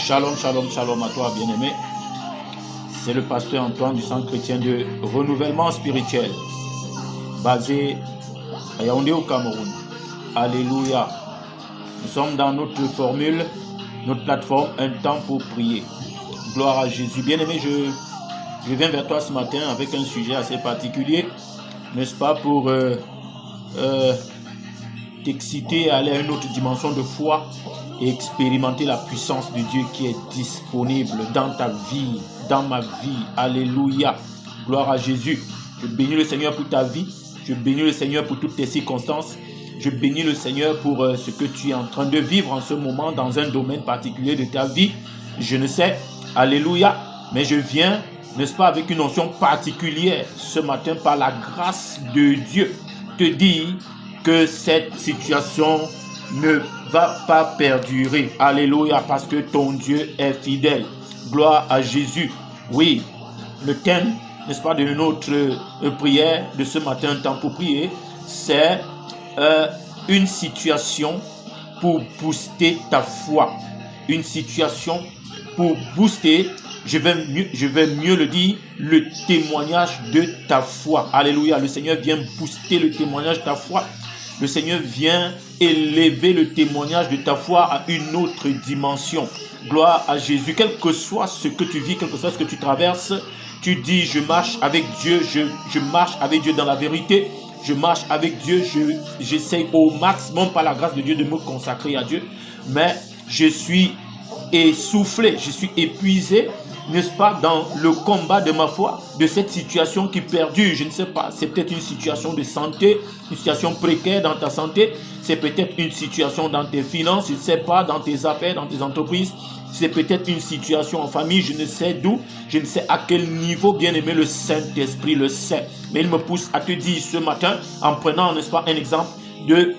Shalom, shalom, shalom à toi, bien-aimé. C'est le pasteur Antoine du Centre chrétien de renouvellement spirituel, basé à Yaoundé au Cameroun. Alléluia. Nous sommes dans notre formule, notre plateforme, un temps pour prier. Gloire à Jésus. Bien-aimé, je viens vers toi ce matin avec un sujet assez particulier, n'est-ce pas, pour t'exciter à aller à une autre dimension de foi et expérimenter la puissance de Dieu qui est disponible dans ta vie, dans ma vie. Alléluia. Gloire à Jésus. Je bénis le Seigneur pour ta vie. Je bénis le Seigneur pour toutes tes circonstances. Je bénis le Seigneur pour ce que tu es en train de vivre en ce moment dans un domaine particulier de ta vie. Je ne sais, alléluia, mais je viens, n'est-ce pas, avec une notion particulière ce matin par la grâce de Dieu, te dire que cette situation ne va pas perdurer. Alléluia, parce que ton Dieu est fidèle. Gloire à Jésus. Oui, le thème, n'est-ce pas, de notre prière de ce matin, temps pour prier, c'est une situation pour booster ta foi. Une situation pour booster, je vais mieux le dire, le témoignage de ta foi. Alléluia, le Seigneur vient booster le témoignage de ta foi. Le Seigneur vient élever le témoignage de ta foi à une autre dimension. Gloire à Jésus. Quel que soit ce que tu vis, quel que soit ce que tu traverses, tu dis, je marche avec Dieu, je marche avec Dieu dans la vérité. Je marche avec Dieu, j'essaie au maximum par la grâce de Dieu de me consacrer à Dieu. Mais je suis essoufflé, je suis épuisé, n'est-ce pas, dans le combat de ma foi, de cette situation qui perdure. Je ne sais pas, c'est peut-être une situation de santé, une situation précaire dans ta santé, c'est peut-être une situation dans tes finances, je ne sais pas, dans tes affaires, dans tes entreprises, c'est peut-être une situation en famille, je ne sais d'où, je ne sais à quel niveau, bien-aimé, le Saint-Esprit le sait. Mais il me pousse à te dire ce matin, en prenant, n'est-ce pas, un exemple de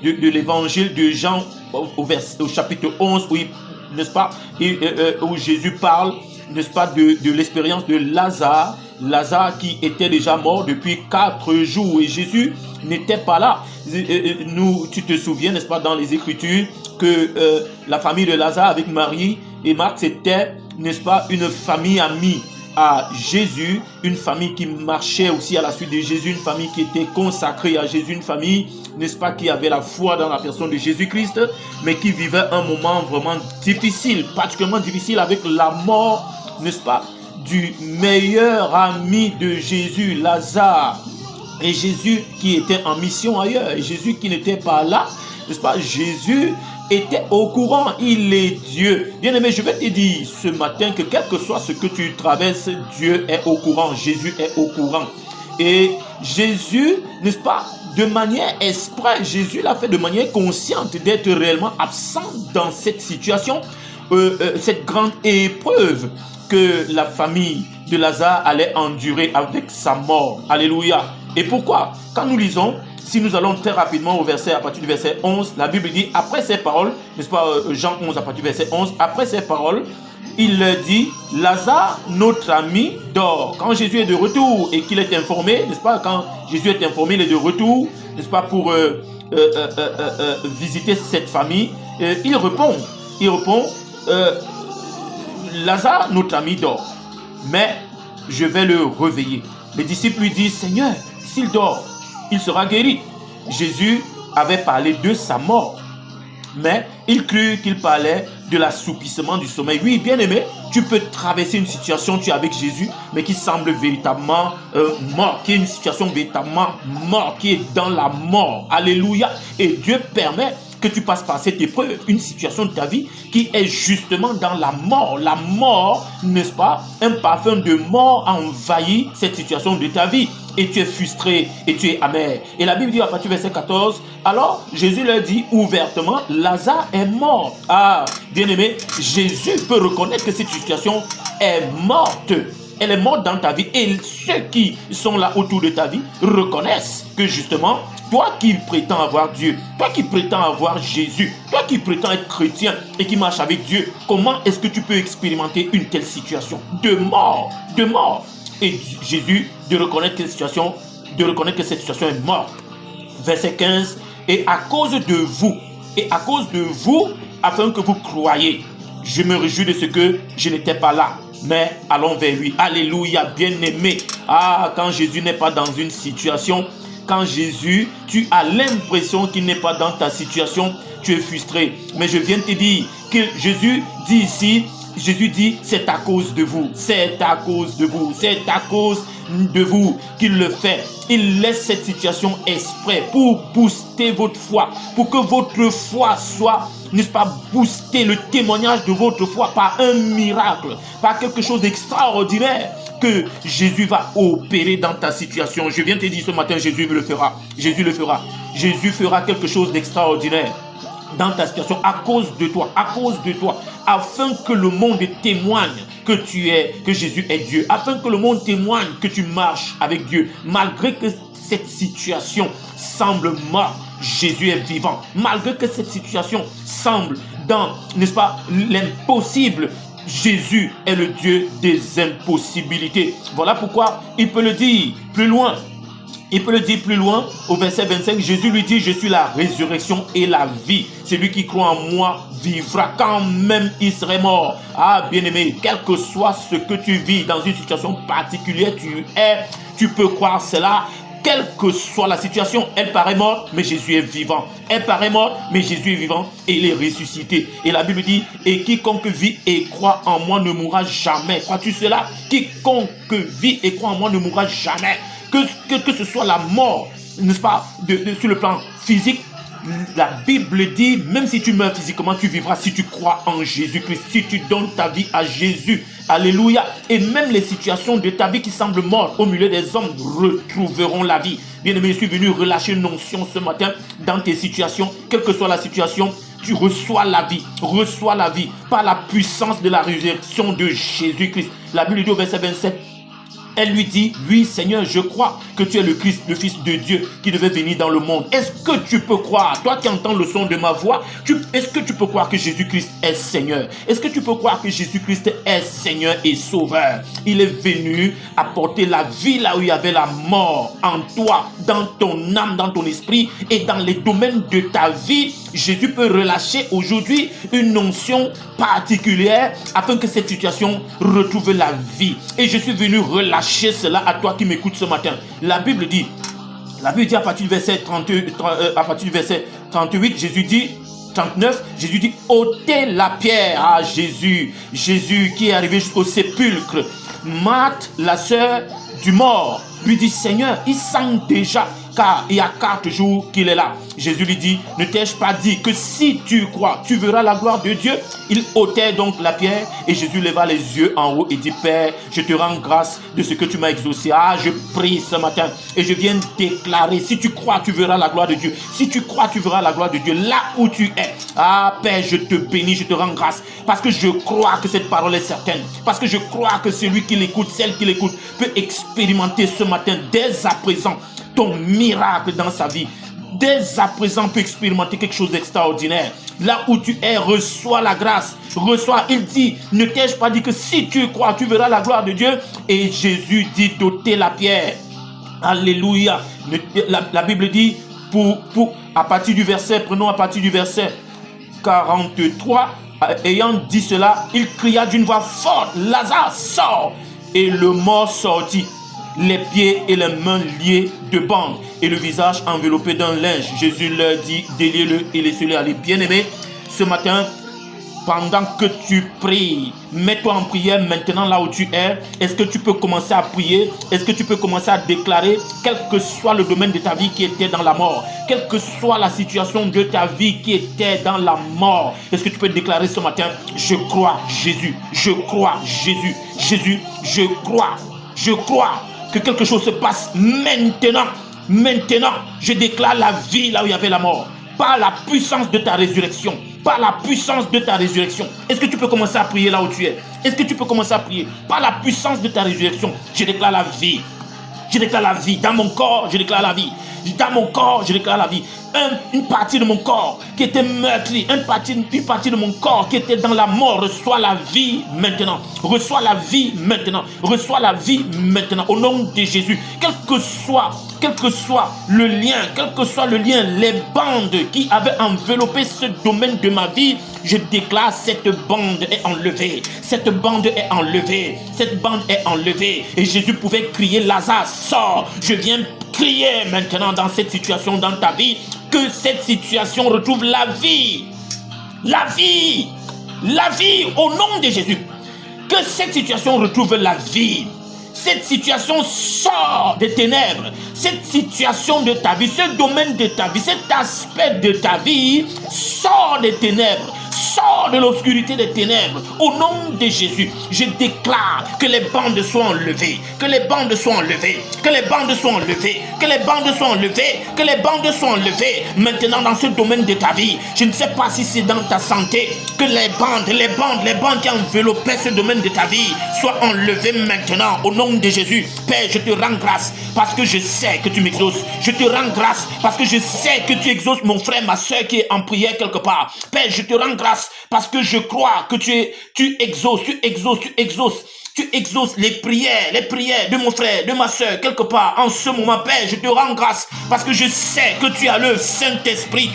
l'évangile de Jean au chapitre 11, où, n'est-ce pas, où Jésus parle, n'est-ce pas, de l'expérience de Lazare. Lazare qui était déjà mort depuis 4 jours et Jésus n'était pas là. Tu te souviens, n'est-ce pas, dans les Écritures, que la famille de Lazare avec Marie et Marthe, c'était, n'est-ce pas, une famille amie à Jésus, une famille qui marchait aussi à la suite de Jésus, une famille qui était consacrée à Jésus, une famille, n'est-ce pas, qui avait la foi dans la personne de Jésus-Christ, mais qui vivait un moment vraiment difficile, particulièrement difficile avec la mort, n'est-ce pas, du meilleur ami de Jésus, Lazare. Et Jésus qui était en mission ailleurs, et Jésus qui n'était pas là, n'est-ce pas, Jésus était au courant, il est Dieu. Bien-aimé, je vais te dire ce matin que quel que soit ce que tu traverses, Dieu est au courant, Jésus est au courant. Et Jésus, n'est-ce pas, de manière exprès, Jésus l'a fait de manière consciente d'être réellement absent dans cette situation, cette grande épreuve que la famille de Lazare allait endurer avec sa mort. Alléluia. Et pourquoi? Quand nous lisons, si nous allons très rapidement au verset, à partir du verset 11, la Bible dit, après ces paroles, n'est-ce pas, Jean 11 à partir du verset 11, après ces paroles, il dit, Lazare, notre ami, dort. Quand Jésus est de retour et qu'il est informé, n'est-ce pas, quand Jésus est informé, il est de retour, n'est-ce pas, pour visiter cette famille, il répond, Lazare, notre ami, dort, mais je vais le réveiller. Les disciples lui disent, Seigneur, s'il dort, il sera guéri. Jésus avait parlé de sa mort, mais il crut qu'il parlait de l'assoupissement du sommeil. Oui, bien-aimé, tu peux traverser une situation, tu es avec Jésus, mais qui semble véritablement mort, qui est une situation véritablement mort, qui est dans la mort. Alléluia. Et Dieu permet que tu passes par cette épreuve, une situation de ta vie qui est justement dans la mort. La mort, n'est-ce pas? Un parfum de mort a envahi cette situation de ta vie. Et tu es frustré, et tu es amer. Et la Bible dit à partir du verset 14, alors Jésus leur dit ouvertement, Lazare est mort. Ah, bien-aimé, Jésus peut reconnaître que cette situation est morte. Elle est morte dans ta vie. Et ceux qui sont là autour de ta vie reconnaissent que justement, toi qui prétends avoir Dieu, toi qui prétends avoir Jésus, toi qui prétends être chrétien et qui marche avec Dieu, comment est-ce que tu peux expérimenter une telle situation de mort, de mort? Et Jésus de reconnaître que cette situation est morte. Verset 15, et à cause de vous, afin que vous croyiez. Je me réjouis de ce que je n'étais pas là, mais allons vers lui. Alléluia, bien-aimé. Ah, quand Jésus n'est pas dans une situation, quand Jésus, tu as l'impression qu'il n'est pas dans ta situation, tu es frustré. Mais je viens te dire que Jésus dit ici, Jésus dit, c'est à cause de vous, c'est à cause de vous, c'est à cause de vous qu'il le fait. Il laisse cette situation exprès pour booster votre foi, pour que votre foi soit, n'est-ce pas, booster le témoignage de votre foi par un miracle, par quelque chose d'extraordinaire que Jésus va opérer dans ta situation. Je viens te dire ce matin, Jésus le fera. Jésus le fera. Jésus fera quelque chose d'extraordinaire dans ta situation à cause de toi, afin que le monde témoigne que que Jésus est Dieu, afin que le monde témoigne que tu marches avec Dieu, malgré que cette situation semble morte. Jésus est vivant, malgré que cette situation semble dans, n'est-ce pas, l'impossible. Jésus est le Dieu des impossibilités. Voilà pourquoi il peut le dire plus loin. Il peut le dire plus loin, au verset 25, Jésus lui dit, je suis la résurrection et la vie. Celui qui croit en moi vivra quand même il serait mort. Ah, bien-aimé, quel que soit ce que tu vis dans une situation particulière, tu peux croire cela. Quelle que soit la situation, elle paraît morte, mais Jésus est vivant. Elle paraît morte, mais Jésus est vivant et il est ressuscité. Et la Bible dit, et quiconque vit et croit en moi ne mourra jamais. Crois-tu cela? Quiconque vit et croit en moi ne mourra jamais. Que ce soit la mort, n'est-ce pas, sur le plan physique, la Bible dit, même si tu meurs physiquement, tu vivras si tu crois en Jésus-Christ, si tu donnes ta vie à Jésus. Alléluia. Et même les situations de ta vie qui semblent mortes au milieu des hommes retrouveront la vie. Bien-aimé, je suis venu relâcher une onction ce matin dans tes situations, quelle que soit la situation. Tu reçois la vie par la puissance de la résurrection de Jésus-Christ. La Bible dit au verset 27, elle lui dit, oui Seigneur, je crois que tu es le Christ, le Fils de Dieu qui devait venir dans le monde. Est-ce que tu peux croire, toi qui entends le son de ma voix, est-ce que tu peux croire que Jésus-Christ est Seigneur? Est-ce que tu peux croire que Jésus-Christ est Seigneur et Sauveur? Il est venu apporter la vie là où il y avait la mort en toi, dans ton âme, dans ton esprit et dans les domaines de ta vie. Jésus peut relâcher aujourd'hui une onction particulière afin que cette situation retrouve la vie. Et je suis venu relâcher cela à toi qui m'écoutes ce matin. La Bible dit à partir du verset 38, Jésus dit, 39, Jésus dit, ôtez la pierre à Jésus. Jésus qui est arrivé jusqu'au sépulcre. Marthe, la sœur du mort, lui dit, Seigneur, il sent déjà, car il y a 4 jours qu'il est là. Jésus lui dit, ne t'ai-je pas dit que si tu crois, tu verras la gloire de Dieu? Il ôtait donc la pierre et Jésus leva les yeux en haut et dit, Père, je te rends grâce de ce que tu m'as exaucé. Ah, je prie ce matin et je viens déclarer, si tu crois, tu verras la gloire de Dieu. Si tu crois, tu verras la gloire de Dieu là où tu es. Ah, Père, je te bénis, je te rends grâce parce que je crois que cette parole est certaine. Parce que je crois que celui qui l'écoute, celle qui l'écoute, peut expérimenter ce matin, dès à présent, ton miracle dans sa vie. Dès à présent, peut expérimenter quelque chose d'extraordinaire. Là où tu es, reçois la grâce. Reçois, il dit, ne t'ai-je pas dit que si tu crois, tu verras la gloire de Dieu? Et Jésus dit d'ôter la pierre. Alléluia. La Bible dit, à partir du verset, prenons à partir du verset 43, ayant dit cela, il cria d'une voix forte, Lazare, sort. Et le mort sortit, les pieds et les mains liés de bandes et le visage enveloppé d'un linge. Jésus leur dit, déliez-le et laissez-le aller. Bien-aimé, ce matin, pendant que tu pries, mets-toi en prière maintenant là où tu es. Est-ce que tu peux commencer à prier? Est-ce que tu peux commencer à déclarer, quel que soit le domaine de ta vie qui était dans la mort, quelle que soit la situation de ta vie qui était dans la mort, est-ce que tu peux déclarer ce matin, je crois Jésus, je crois Jésus, Jésus, je crois que quelque chose se passe maintenant. Maintenant, je déclare la vie là où il y avait la mort. Par la puissance de ta résurrection. Par la puissance de ta résurrection. Est-ce que tu peux commencer à prier là où tu es? Est-ce que tu peux commencer à prier? Par la puissance de ta résurrection, je déclare la vie. Je déclare la vie. Dans mon corps, je déclare la vie. Dans mon corps, je déclare la vie. Une partie de mon corps qui était meurtrie, une partie de mon corps qui était dans la mort, reçoit la vie maintenant. Reçois la vie maintenant. Reçois la vie maintenant. Au nom de Jésus, quelle que soit quel que soit le lien, les bandes qui avaient enveloppé ce domaine de ma vie, je déclare cette bande est enlevée. Cette bande est enlevée. Cette bande est enlevée. Et Jésus pouvait crier, Lazare, sors. Je viens crier maintenant dans cette situation, dans ta vie, que cette situation retrouve la vie. La vie. La vie au nom de Jésus. Que cette situation retrouve la vie. Cette situation sort des ténèbres. Cette situation de ta vie, ce domaine de ta vie, cet aspect de ta vie sort des ténèbres. Sors de l'obscurité des ténèbres. Au nom de Jésus, je déclare que les bandes soient enlevées. Que les bandes soient enlevées. Que les bandes soient enlevées. Que les bandes soient enlevées. Que les bandes soient enlevées. Maintenant dans ce domaine de ta vie, je ne sais pas si c'est dans ta santé, que les bandes qui enveloppaient ce domaine de ta vie soient enlevées maintenant. Au nom de Jésus, Père, je te rends grâce parce que je sais que tu m'exauces. Je te rends grâce parce que je sais que tu exauces mon frère, ma soeur qui est en prière quelque part. Père, je te rends grâce parce que je crois que tu exauces les prières de mon frère, de ma soeur, quelque part. En ce moment, Père, je te rends grâce parce que je sais que tu as le Saint-Esprit,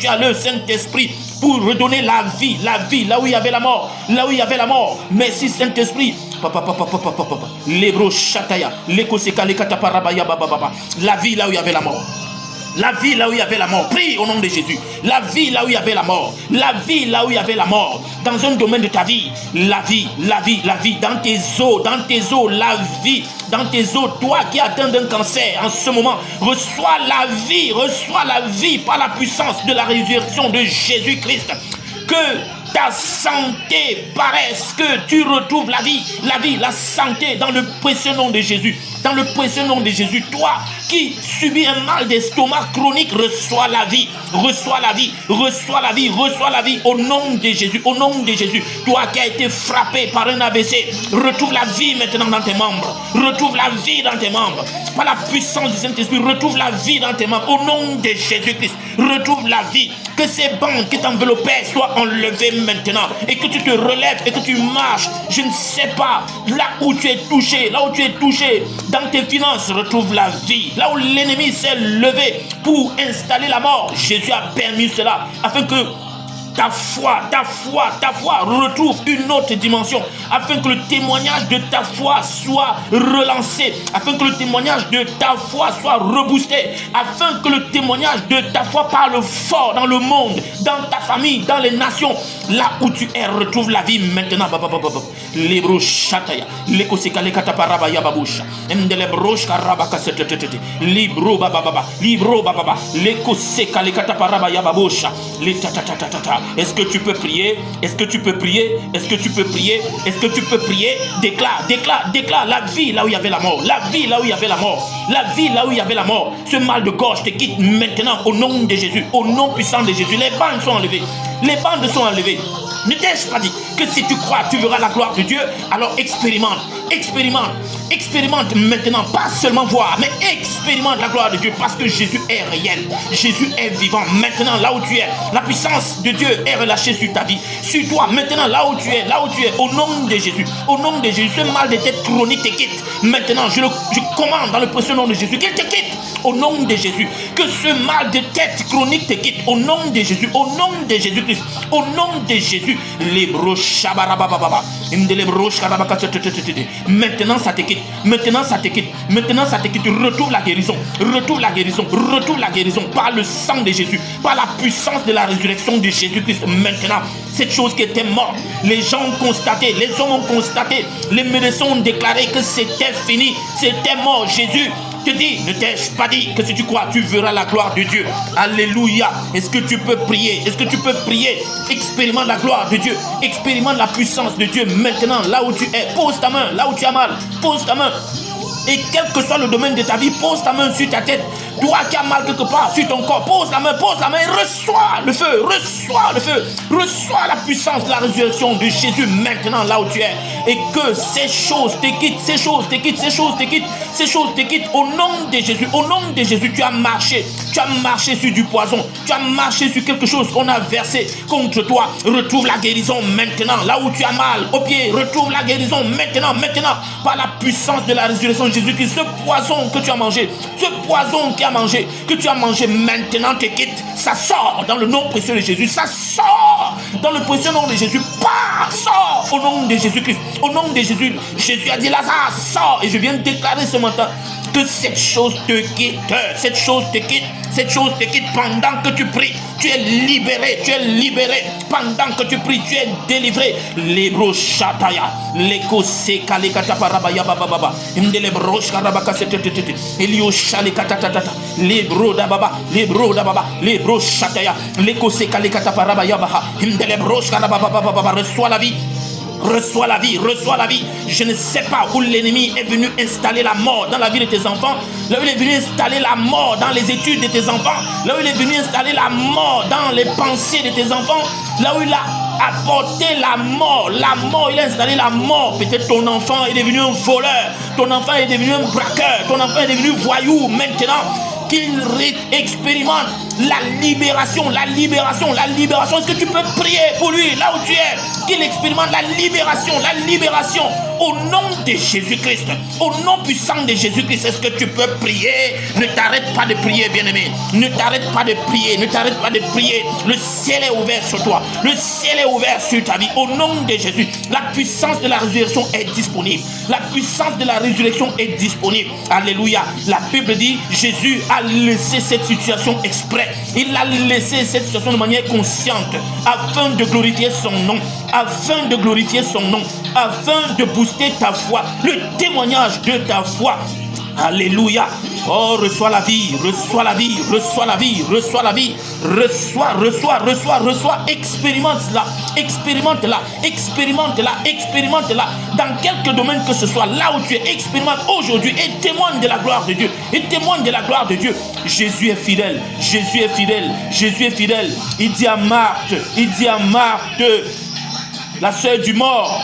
pour redonner la vie, là où il y avait la mort, Merci Saint-Esprit. La vie là où il y avait la mort. La vie là où il y avait la mort. Prie au nom de Jésus. La vie là où il y avait la mort. La vie là où il y avait la mort. Dans un domaine de ta vie. La vie. Dans tes os, la vie. Dans tes os, toi qui atteins d'un cancer en ce moment, reçois la vie par la puissance de la résurrection de Jésus-Christ. Que ta santé paraisse, que tu retrouves la vie, la santé dans le précieux nom de Jésus. Dans le précieux nom de Jésus, toi qui subis un mal d'estomac chronique, reçois la vie au nom de Jésus, Toi qui as été frappé par un AVC, retrouve la vie maintenant dans tes membres, par la puissance du Saint-Esprit, retrouve la vie dans tes membres, au nom de Jésus-Christ, retrouve la vie, que ces bandes qui t'enveloppaient soient enlevées maintenant, et que tu te relèves, et que tu marches, je ne sais pas, là où tu es touché, dans tes finances, retrouve la vie. Là où l'ennemi s'est levé pour installer la mort, Jésus a permis cela afin que ta foi retrouve une autre dimension, afin que le témoignage de ta foi soit relancé, afin que le témoignage de ta foi soit reboosté, afin que le témoignage de ta foi parle fort dans le monde, dans ta famille, dans les nations, là où tu es, retrouve la vie maintenant. Libro Shataya, Lekoseka Lekataparaba Yababusha, Endelebrosh Karabaka Setetete, Libro Baba, Lekoseka Lekataparaba Yababusha, Letatatata. Est-ce que tu peux prier? Déclare la vie là où il y avait la mort. Ce mal de gorge te quitte maintenant au nom de Jésus, au nom puissant de Jésus. Les bandes sont enlevées. Ne t'ai-je pas dit que si tu crois, tu verras la gloire de Dieu? Alors expérimente maintenant, pas seulement voir, mais expérimente la gloire de Dieu, parce que Jésus est réel, Jésus est vivant. Maintenant, là où tu es, la puissance de Dieu est relâchée sur ta vie, sur toi. Maintenant, là où tu es, au nom de Jésus, ce mal de tête chronique te quitte. Maintenant, je commande dans le précieux nom de Jésus qu'il te quitte, au nom de Jésus, que ce mal de tête chronique te quitte, au nom de Jésus, au nom de Jésus-Christ, au nom de Jésus. Maintenant ça te quitte. Retrouve la guérison par le sang de Jésus, par la puissance de la résurrection de Jésus-Christ. Maintenant, cette chose qui était morte, les gens ont constaté, les hommes ont constaté, les médecins ont déclaré que c'était fini, c'était mort. Jésus te dit, ne t'ai-je pas dit que si tu crois, tu verras la gloire de Dieu? Alléluia. Est-ce que tu peux prier? Expérimente la gloire de Dieu, expérimente la puissance de Dieu maintenant, là où tu es. Pose ta main, là où tu as mal, pose ta main. Et quel que soit le domaine de ta vie, pose ta main sur ta tête. Toi qui as mal quelque part sur ton corps, pose la main et reçois le feu, reçois la puissance de la résurrection de Jésus maintenant là où tu es. Et que ces choses te quittent, au nom de Jésus. Tu as marché sur du poison, tu as marché sur quelque chose qu'on a versé contre toi. Retrouve la guérison maintenant, là où tu as mal au pied, retrouve la guérison maintenant, par la puissance de la résurrection de Jésus-Christ. Ce poison que tu as mangé, ce poison qui as mangé maintenant te quitte. Ça sort dans le nom précieux de Jésus. Ça sort dans le précieux nom de Jésus. Pas sort au nom de Jésus-Christ. Au nom de Jésus, Jésus a dit Lazare, sort. Et je viens de déclarer ce matin que cette chose te quitte. Cette chose te quitte. Cette chose te quitte pendant que tu pries. Tu es libéré. Tu es libéré. Pendant que tu pries, tu es délivré. Lebro shataya. Leko seka lekata parabaya baba. Indelebro skarabaka setetete. Elio shale katatata. Lebro da baba. Lebro da baba. Lebro shataya. Leko seka lekata parabaya baba. Indelebro skarababa baba. Reçois la vie. Reçois la vie, reçois la vie. Je ne sais pas où l'ennemi est venu installer la mort dans la vie de tes enfants. Là où il est venu installer la mort dans les études de tes enfants. Là où il est venu installer la mort dans les pensées de tes enfants. Là où il a apporté la mort, il a installé la mort. Peut-être ton enfant est devenu un voleur. Ton enfant est devenu un braqueur. Ton enfant est devenu voyou. Maintenant qu'il expérimente la libération, la libération, la libération. Est-ce que tu peux prier pour lui là où tu es? Qu'il expérimente la libération au nom de Jésus-Christ, au nom puissant de Jésus-Christ. Est-ce que tu peux prier? Ne t'arrête pas de prier, bien-aimé. Ne t'arrête pas de prier, ne t'arrête pas de prier. Le ciel est ouvert sur toi, le ciel est ouvert sur ta vie. Au nom de Jésus, la puissance de la résurrection est disponible. La puissance de la résurrection est disponible. Alléluia. La Bible dit, Jésus a laissé cette situation exprès. Il a laissé cette situation de manière consciente afin de glorifier son nom, afin de glorifier son nom, afin de booster ta foi, le témoignage de ta foi. Alléluia. Oh, reçois la vie, reçois la vie, reçois la vie, reçois la vie. Reçois. Expérimente-la, expérimente-la, expérimente-la, expérimente-la. Dans quelque domaine que ce soit, là où tu es, expérimente aujourd'hui et témoigne de la gloire de Dieu. Et témoigne de la gloire de Dieu. Jésus est fidèle, Jésus est fidèle, Jésus est fidèle. Il dit à Marthe, la sœur du mort,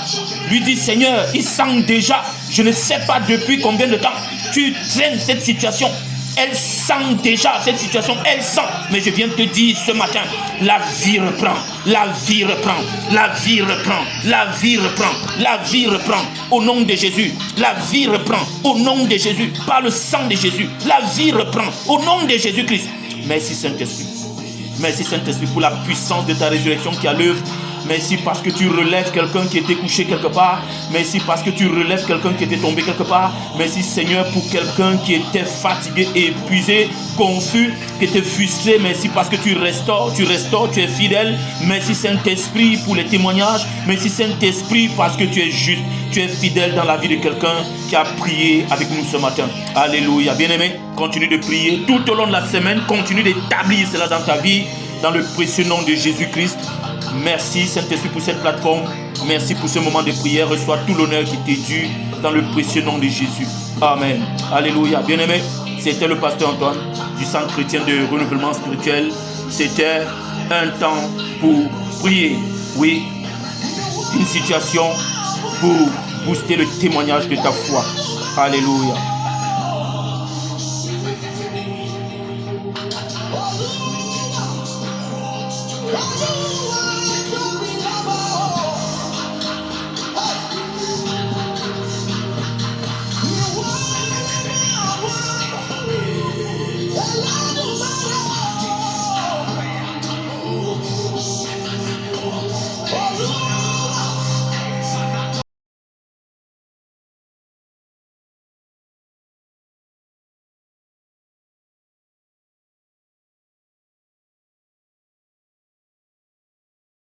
lui dit, Seigneur, il sent déjà, je ne sais pas depuis combien de temps, tu traînes cette situation. Elle sent déjà cette situation, elle sent. Mais je viens te dire ce matin, la vie reprend, la vie reprend, la vie reprend, la vie reprend, la vie reprend. Au nom de Jésus, la vie reprend. Au nom de Jésus, par le sang de Jésus, la vie reprend. Au nom de Jésus-Christ. Merci Saint-Esprit. Merci Saint-Esprit pour la puissance de ta résurrection qui est à l'œuvre. Merci parce que tu relèves quelqu'un qui était couché quelque part. Merci parce que tu relèves quelqu'un qui était tombé quelque part. Merci Seigneur pour quelqu'un qui était fatigué, épuisé, confus, qui était frustré. Merci parce que tu restaures, tu es fidèle. Merci Saint-Esprit pour les témoignages. Merci Saint-Esprit parce que tu es juste, tu es fidèle dans la vie de quelqu'un qui a prié avec nous ce matin. Alléluia. Bien-aimé, continue de prier tout au long de la semaine. Continue d'établir cela dans ta vie, dans le précieux nom de Jésus-Christ. Merci Saint-Esprit pour cette plateforme. Merci pour ce moment de prière. Reçois tout l'honneur qui t'est dû dans le précieux nom de Jésus. Amen. Alléluia. Bien-aimé, c'était le pasteur Antoine du Centre chrétien de renouvellement spirituel. C'était un temps pour prier. Oui, une situation pour booster le témoignage de ta foi. Alléluia.